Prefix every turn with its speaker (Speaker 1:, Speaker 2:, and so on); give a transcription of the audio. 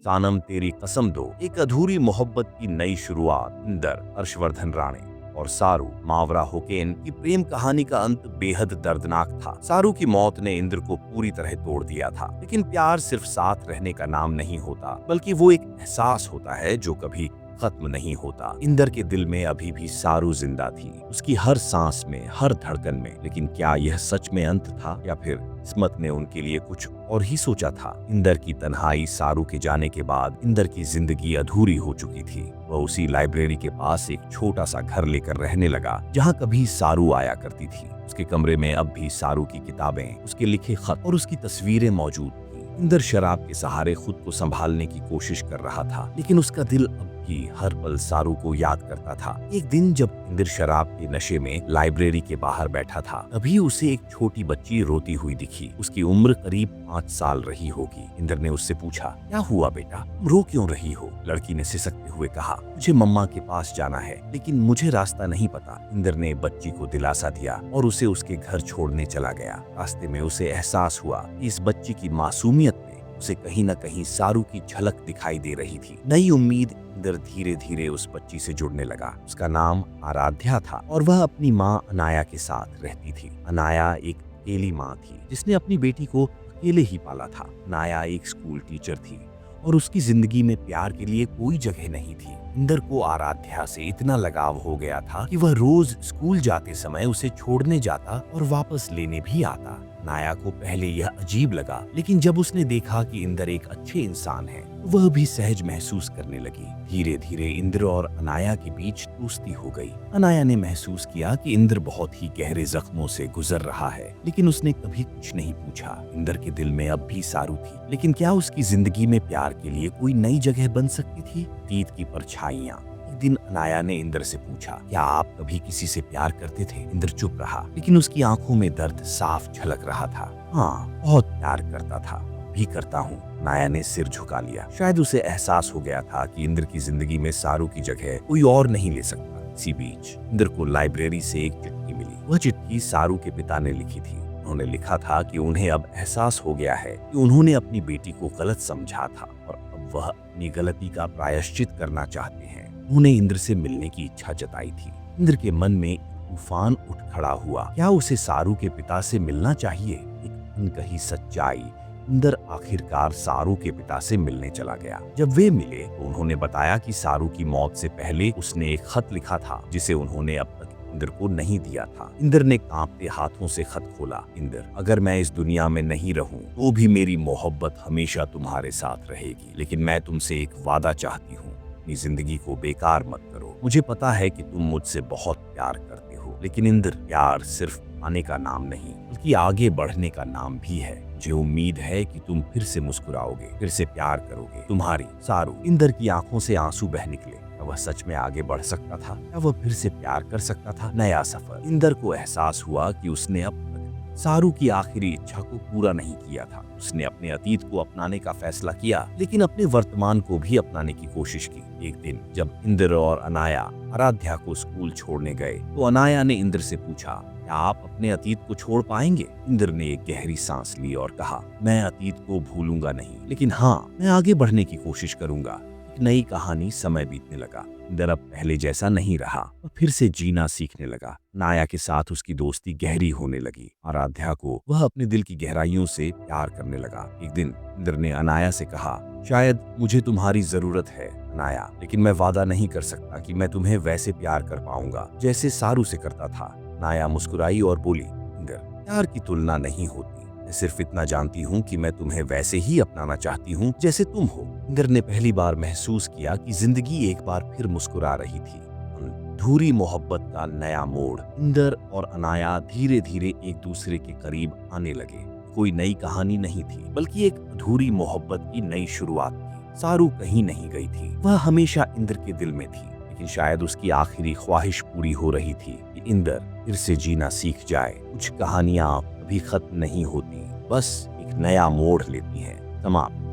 Speaker 1: सानम तेरी कसम दो, एक अधूरी मोहब्बत की नई शुरुआत। इंदर, हर्षवर्धन राणे और सारू, मावरा होकेन की प्रेम कहानी का अंत बेहद दर्दनाक था। सारू की मौत ने इंद्र को पूरी तरह तोड़ दिया था, लेकिन प्यार सिर्फ साथ रहने का नाम नहीं होता, बल्कि वो एक एहसास होता है जो कभी खत्म नहीं होता। इंदर के दिल में अभी भी सारू जिंदा थी, उसकी हर सांस में, हर धड़कन में। लेकिन क्या यह सच में अंत था, या फिर किस्मत ने उनके लिए कुछ और ही सोचा था? इंदर की तन्हाई, सारू के जाने के बाद इंदर की जिंदगी अधूरी हो चुकी थी। वह उसी लाइब्रेरी के पास एक छोटा सा घर लेकर रहने लगा, जहाँ कभी सारू आया करती थी। उसके कमरे में अब भी सारू की किताबें, उसके लिखे खत और उसकी तस्वीरें मौजूद थी। इंदर शराब के सहारे खुद को संभालने की कोशिश कर रहा था, लेकिन उसका दिल अब भी हर पल सारू को याद करता था। एक दिन जब इंदर शराब के नशे में लाइब्रेरी के बाहर बैठा था, तभी उसे एक छोटी बच्ची रोती हुई दिखी। उसकी उम्र करीब 5 साल रही होगी। इंदर ने उससे पूछा, क्या हुआ बेटा, तुम रो क्यों रही हो? लड़की ने सिसकते हुए कहा, मुझे मम्मा के पास जाना है, लेकिन मुझे रास्ता नहीं पता। इंदर ने बच्ची को दिलासा दिया और उसे उसके घर छोड़ने चला गया। रास्ते में उसे एहसास हुआ कि इस बच्ची की मासूमियत में उसे कहीं न कहीं सारू की झलक दिखाई दे रही थी। नई उम्मीद इंदर धीरे धीरे उस बच्ची से जुड़ने लगा। उसका नाम आराध्या था और वह अपनी माँ अनाया के साथ रहती थी। अनाया एक अकेली माँ थी जिसने अपनी बेटी को अकेले ही पाला था। अनाया एक स्कूल टीचर थी और उसकी जिंदगी में प्यार के लिए कोई जगह नहीं थी। इंदर को आराध्या से इतना लगाव हो गया था कि वह रोज स्कूल जाते समय उसे छोड़ने जाता और वापस लेने भी आता। नाया को पहले यह अजीब लगा, लेकिन जब उसने देखा कि इंदर एक अच्छे इंसान है, वह भी सहज महसूस करने लगी। धीरे धीरे इंदर और अनाया के बीच दोस्ती हो गई। अनाया ने महसूस किया कि इंदर बहुत ही गहरे जख्मों से गुजर रहा है, लेकिन उसने कभी कुछ नहीं पूछा। इंदर के दिल में अब भी सारू थी, लेकिन क्या उसकी जिंदगी में प्यार के लिए कोई नई जगह बन सकती थी? अतीत की परछाइयां। एक दिन अनाया ने इंदर से पूछा, क्या आप कभी किसी से प्यार करते थे? इंदर चुप रहा, लेकिन उसकी आंखों में दर्द साफ झलक रहा था। हाँ, बहुत प्यार करता था, भी करता हूँ। अनाया ने सिर झुका लिया। शायद उसे एहसास हो गया था कि इंदर की जिंदगी में सारू की जगह कोई और नहीं ले सकता। इसी बीच इंदर को लाइब्रेरी से एक चिट्ठी मिली। वह चिट्ठी सारू के पिता ने लिखी थी। उन्होंने लिखा था कि उन्हें अब एहसास हो गया है कि उन्होंने अपनी बेटी को गलत समझा था और अब वह अपनी गलती का प्रायश्चित करना चाहते हैं। उन्हें इंद्र से मिलने की इच्छा जताई थी। इंद्र के मन में तूफान उठ खड़ा हुआ। क्या उसे सारू के पिता से मिलना चाहिए? एक अनकही सच्चाई। इंद्र आखिरकार सारू के पिता से मिलने चला गया। जब वे मिले तो उन्होंने बताया कि सारू की मौत से पहले उसने एक खत लिखा था, जिसे उन्होंने अब तक इंद्र को नहीं दिया था। इंद्र ने कांपते हाथों से खत खोला। इंद्र, अगर मैं इस दुनिया में नहीं रहूं तो भी मेरी मोहब्बत हमेशा तुम्हारे साथ रहेगी, लेकिन मैं तुमसे एक वादा चाहती हूँ, अपनी जिंदगी को बेकार मत करो। मुझे पता है कि तुम मुझसे बहुत प्यार करते हो, लेकिन इंद्र, प्यार सिर्फ पाने का नाम नहीं, बल्कि आगे बढ़ने का नाम भी है। मुझे उम्मीद है कि तुम फिर से मुस्कुराओगे, फिर से प्यार करोगे। तुम्हारी सारू। इंद्र की आंखों से आंसू बह निकले। क्या वह सच में आगे बढ़ सकता था? क्या वह फिर से प्यार कर सकता था? नया सफर। इंद्र को एहसास हुआ कि उसने अब तक सारू की आखिरी इच्छा को पूरा नहीं किया था। उसने अपने अतीत को अपनाने का फैसला किया, लेकिन अपने वर्तमान को भी अपनाने की कोशिश की। एक दिन जब इंद्र और अनाया आराध्या को स्कूल छोड़ने गए तो अनाया ने इंद्र से पूछा, क्या आप अपने अतीत को छोड़ पाएंगे? इंद्र ने एक गहरी सांस ली और कहा, मैं अतीत को भूलूंगा नहीं, लेकिन हाँ, मैं आगे बढ़ने की कोशिश करूंगा। एक नई कहानी। समय बीतने लगा। इंद्र अब पहले जैसा नहीं रहा और फिर से जीना सीखने लगा। नाया के साथ उसकी दोस्ती गहरी होने लगी। आराध्या को वह अपने दिल की गहराइयों से प्यार करने लगा। एक दिन इंद्र ने अनाया से कहा, शायद मुझे तुम्हारी जरूरत है अनाया, लेकिन मैं वादा नहीं कर सकता कि मैं तुम्हें वैसे प्यार कर पाऊंगा जैसे सारू से करता था। नाया मुस्कुराई और बोली, इंद्र, प्यार की तुलना नहीं होती। मैं सिर्फ इतना जानती हूँ कि मैं तुम्हें वैसे ही अपनाना चाहती हूँ जैसे तुम हो। इंद्र ने पहली बार महसूस किया कि जिंदगी एक बार फिर मुस्कुरा रही थी। अधूरी मोहब्बत का नया मोड़। इंद्र और अनाया धीरे धीरे एक दूसरे के करीब आने लगे। कोई नई कहानी नहीं थी, बल्कि एक अधूरी मोहब्बत की नई शुरुआत थी। सारू कहीं नहीं गई थी, वह हमेशा इंद्र के दिल में थी, लेकिन शायद उसकी आखिरी ख्वाहिश पूरी हो रही थी कि इंद्र फिर से जीना सीख जाए। कुछ कहानियां कभी खत्म नहीं होती, बस एक नया मोड़ लेती हैं। समाप्त।